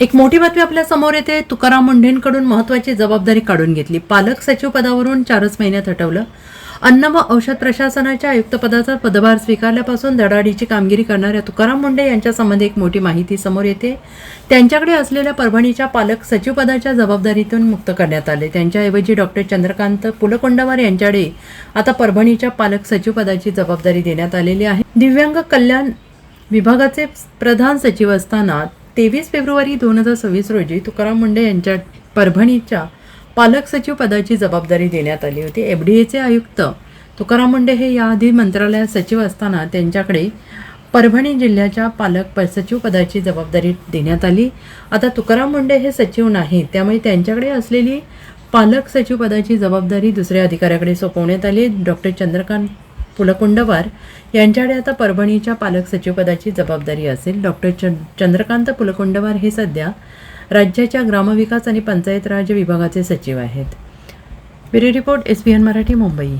एक मोठी बातमी आपल्या समोर येते. तुकाराम मुंढेंकडून महत्त्वाची जबाबदारी काढून घेतली. पालक सचिव पदावरून 4च महिन्यात हटवलं. अन्न व औषध प्रशासनाच्या आयुक्तपदाचा पदभार स्वीकारल्यापासून धडाडीची कामगिरी करणाऱ्या तुकाराम मुंढे यांच्यासंबंधी एक मोठी माहिती समोर येते. त्यांच्याकडे असलेल्या परभणीच्या पालक सचिव पदाच्या जबाबदारीतून मुक्त करण्यात आले. त्यांच्याऐवजी डॉक्टर चंद्रकांत पुलकोंडवार यांच्याकडे आता परभणीच्या पालक सचिव पदाची जबाबदारी देण्यात आलेली आहे. दिव्यांग कल्याण विभागाचे प्रधान सचिव असताना 23 फेब्रुवारी 2026 रोजी तुकाराम मुंढे यांच्या परभणीच्या पालक सचिव पदाची जबाबदारी देण्यात आली होती. एफडीएचे आयुक्त तुकाराम मुंढे हे याआधी मंत्रालयात सचिव असताना त्यांच्याकडे परभणी जिल्ह्याच्या पालक सचिव पदाची जबाबदारी देण्यात आली. आता तुकाराम मुंढे हे सचिव नाहीत, त्यामुळे त्यांच्याकडे असलेली पालक सचिव पदाची जबाबदारी दुसऱ्या अधिकाऱ्याकडे सोपवण्यात आली. डॉक्टर चंद्रकांत पुलकोंडवार यांच्याकडे आता परभणीच्या पालक सचिव पदाची जबाबदारी असेल. डॉक्टर चंद्रकांत पुलकोंडवार हे सध्या राज्याच्या ग्रामविकास आणि पंचायत राज विभागाचे सचिव आहेत. Bureau report SBN Marathi, Mumbai.